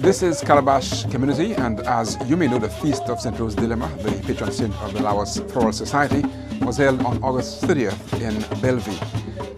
This is Calabash community, and as you may know, the Feast of St. Rose de Lima, the patron saint of the Rose Floral Society, was held on August 30th in Belle Vue.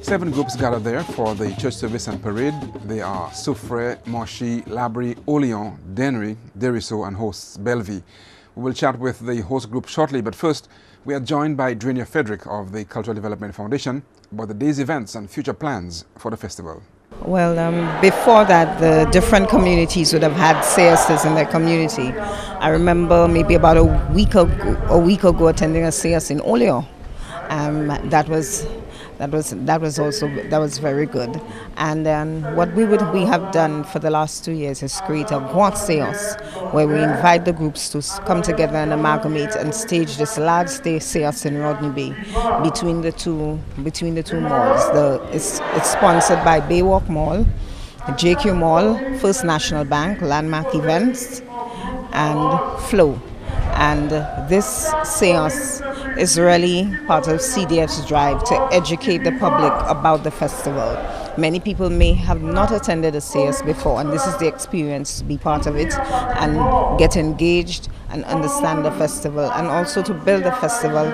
7 groups gathered there for the church service and parade. They are Soufre, Moshi, Labri, Oleon, Dennery, Deriso, and hosts Bellevue. We will chat with the host group shortly, but first we are joined by Drania Frederick of the Cultural Development Foundation about the day's events and future plans for the festival. Well, before that, the different communities would have had seances in their community. I remember maybe about a week ago attending a seance in Oleon. That was very good. And then what we have done for the last 2 years is create a grand seance where we invite the groups to come together and amalgamate and stage this large seance in Rodney Bay between the two malls. It's sponsored by Baywalk Mall, JQ Mall, First National Bank, Landmark Events, and Flow. And this seance is really part of CDF's drive to educate the public about the festival. Many people may have not attended a seance before, and this is the experience to be part of it and get engaged and understand the festival, and also to build the festival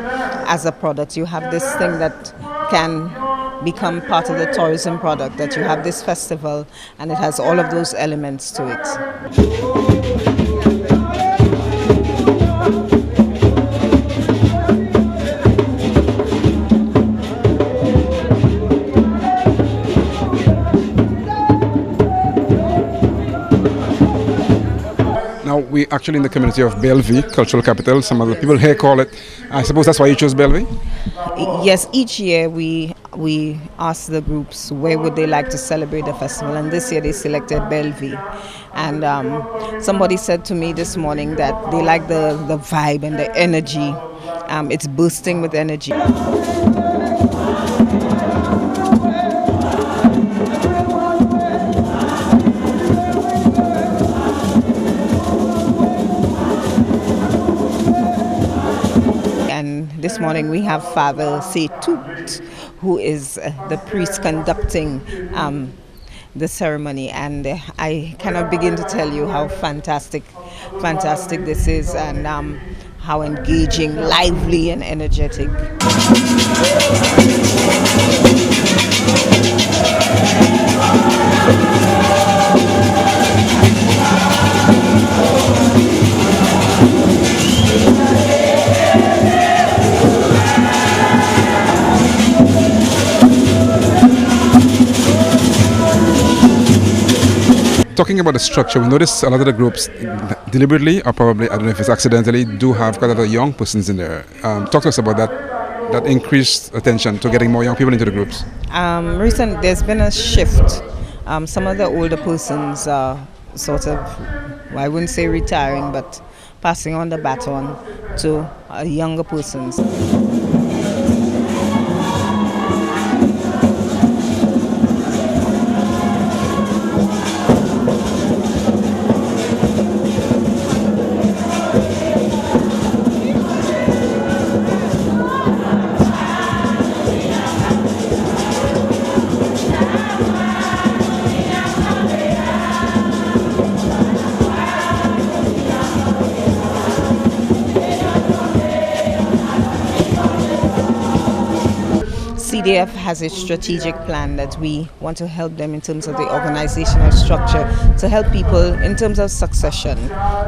as a product. You have this thing that can become part of the tourism product, that you have this festival and it has all of those elements to it. Now, we actually in the community of Bellevue, cultural capital. Some of the people here call it. I suppose that's why you chose Bellevue? Yes, each year we ask the groups where would they like to celebrate the festival, and this year they selected Bellevue. And somebody said to me this morning that they like the vibe and the energy. It's bursting with energy. This morning we have Father Setut, who is the priest conducting the ceremony, and I cannot begin to tell you how fantastic this is, and how engaging, lively, and energetic. Talking about the structure, we notice a lot of the groups deliberately, or probably, I don't know if it's accidentally, do have quite a lot of young persons in there. Talk to us about that increased attention to getting more young people into the groups. Recently, there's been a shift. Some of the older persons are sort of, well, I wouldn't say retiring, but passing on the baton to younger persons. CDF has a strategic plan that we want to help them in terms of the organizational structure, to help people in terms of succession.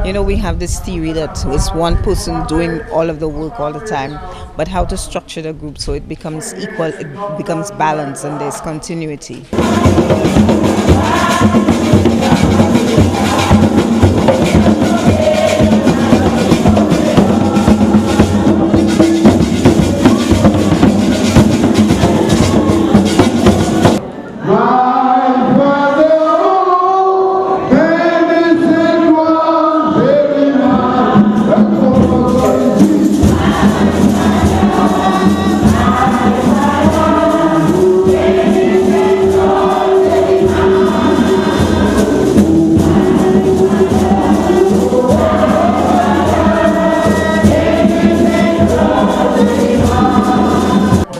You know, we have this theory that it's one person doing all of the work all the time, but how to structure the group so it becomes equal, it becomes balanced, and there's continuity.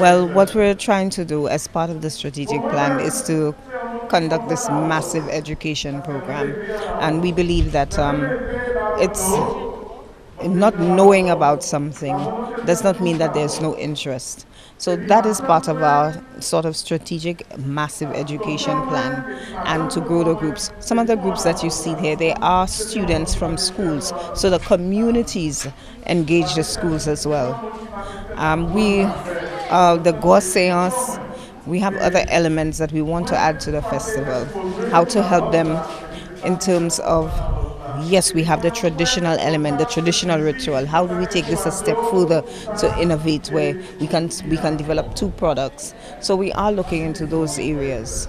Well, what we're trying to do as part of the strategic plan is to conduct this massive education program. And we believe that it's not knowing about something does not mean that there's no interest. So that is part of our sort of strategic massive education plan, and to grow the groups. Some of the groups that you see here, they are students from schools, so the communities engage the schools as well. The Ghost Seance, we have other elements that we want to add to the festival. How to help them in terms of, yes, we have the traditional element, the traditional ritual. How do we take this a step further to innovate where we can develop 2 products? So we are looking into those areas.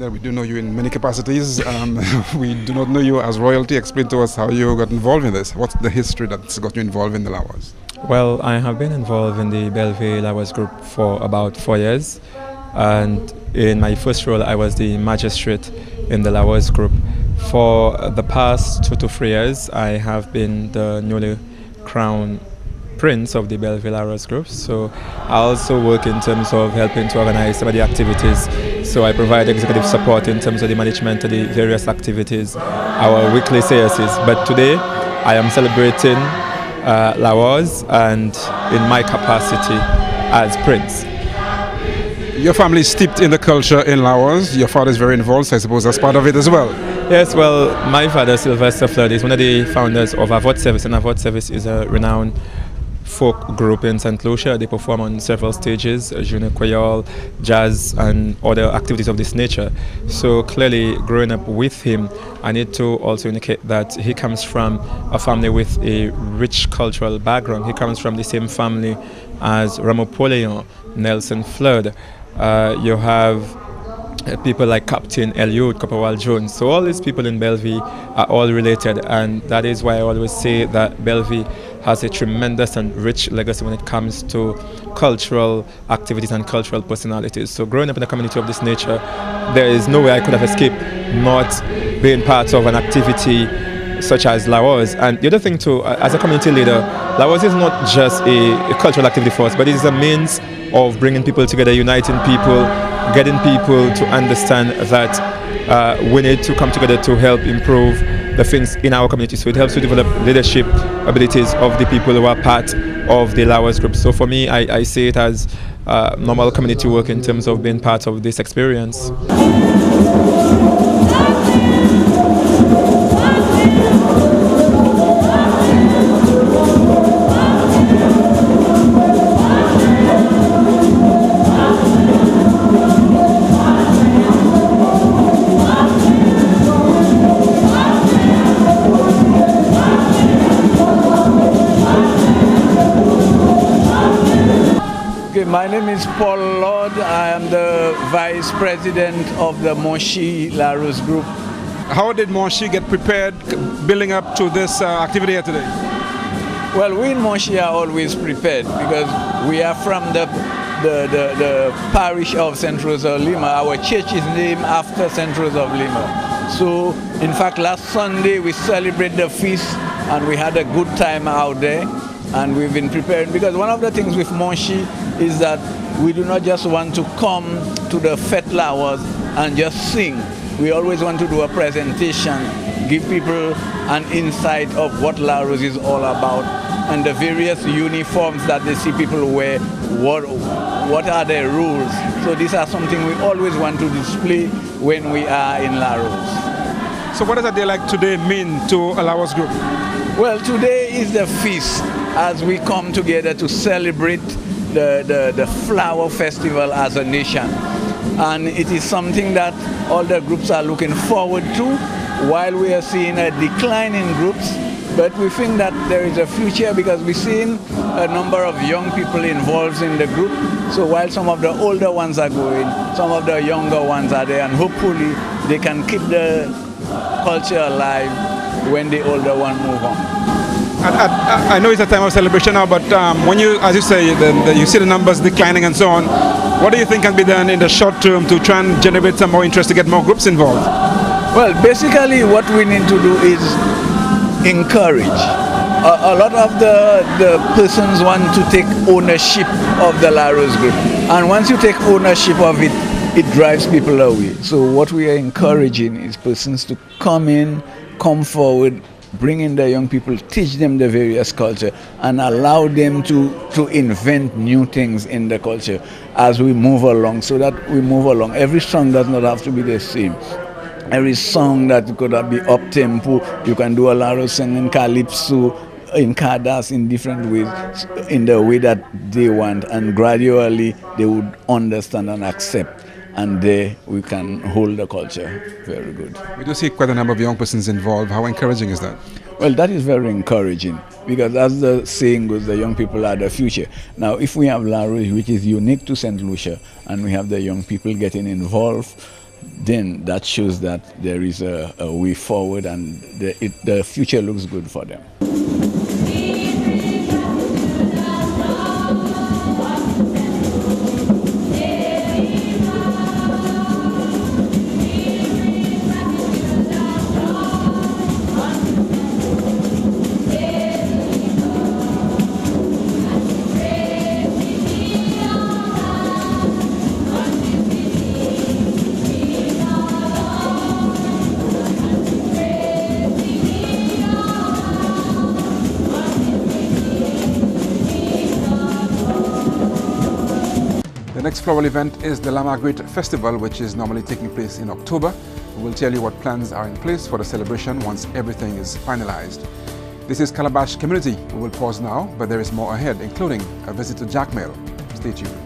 We do know you in many capacities. We do not know you as royalty. Explain to us how you got involved in this. What's the history that's got you involved in the Lawas? Well, I have been involved in the Bellevue Lawas group for about 4 years, and in my first role I was the magistrate in the Lawas group. For the past 2 to 3 years I have been the newly crowned prince of the Bellevue Lawas group, so I also work in terms of helping to organize some of the activities. So I provide executive support in terms of the management of the various activities, our weekly seances. But today I am celebrating Lawas and in my capacity as prince. Your family is steeped in the culture in Lawas. Your father is very involved, so I suppose that's part of it as well. Yes, well, my father, Sylvester Flood, is one of the founders of Avot Service, and Avot Service is a renowned folk group in St. Lucia. They perform on several stages, junior choir, jazz and other activities of this nature. So clearly, growing up with him, I need to also indicate that he comes from a family with a rich cultural background. He comes from the same family as Ramopoleon, Nelson Flood. You have people like Captain Eliud, Copperwell Jones. So all these people in Bellevue are all related, and that is why I always say that Bellevue has a tremendous and rich legacy when it comes to cultural activities and cultural personalities. So growing up in a community of this nature, there is no way I could have escaped not being part of an activity such as Lawas. And the other thing too, as a community leader, Lawas is not just a cultural activity for us, but it is a means of bringing people together, uniting people, getting people to understand that we need to come together to help improve the things in our community. So it helps to develop leadership abilities of the people who are part of the Lawas group. So for me, I see it as normal community work in terms of being part of this experience. My name is Paul Lord. I am the Vice President of the Moshi Larus Group. How did Moshi get prepared building up to this activity here today? Well, we in Moshi are always prepared because we are from the parish of St. Rose of Lima. Our church is named after St. Rose of Lima. So, in fact, last Sunday we celebrated the feast and we had a good time out there. And we've been preparing because one of the things with Moshi is that we do not just want to come to the Fete Lawas and just sing. We always want to do a presentation, give people an insight of what Lawas is all about and the various uniforms that they see people wear, what are their rules. So these are something we always want to display when we are in Lawas. So what does a day like today mean to a Lawas group? Well, today is the feast as we come together to celebrate the flower festival as a nation. And it is something that all the groups are looking forward to while we are seeing a decline in groups, but we think that there is a future because we're seeing a number of young people involved in the group. So while some of the older ones are going, some of the younger ones are there, and hopefully they can keep the culture alive when the older one move on. I know it's a time of celebration now, but when you, as you say, you see the numbers declining and so on, what do you think can be done in the short term to try and generate some more interest to get more groups involved? Well, basically what we need to do is encourage. A lot of the persons want to take ownership of the La Rose group, and once you take ownership of it, it drives people away. So what we are encouraging is persons to come in, come forward, bring in the young people, teach them the various culture, and allow them to invent new things in the culture as we move along, so that we move along. Every song does not have to be the same. Every song that could be up-tempo, you can do a La Rose song in calypso, in kadas, in different ways, in the way that they want, and gradually they would understand and accept. And there we can hold the culture very good. We do see quite a number of young persons involved. How encouraging is that? Well, that is very encouraging because, as the saying goes, the young people are the future. Now, if we have La Rose, which is unique to St. Lucia, and we have the young people getting involved, then that shows that there is a way forward, and the future looks good for them. The next floral event is the La Marguerite Festival, which is normally taking place in October. We will tell you what plans are in place for the celebration once everything is finalized. This is Calabash Community. We will pause now, but there is more ahead, including a visit to Jackmail. Stay tuned.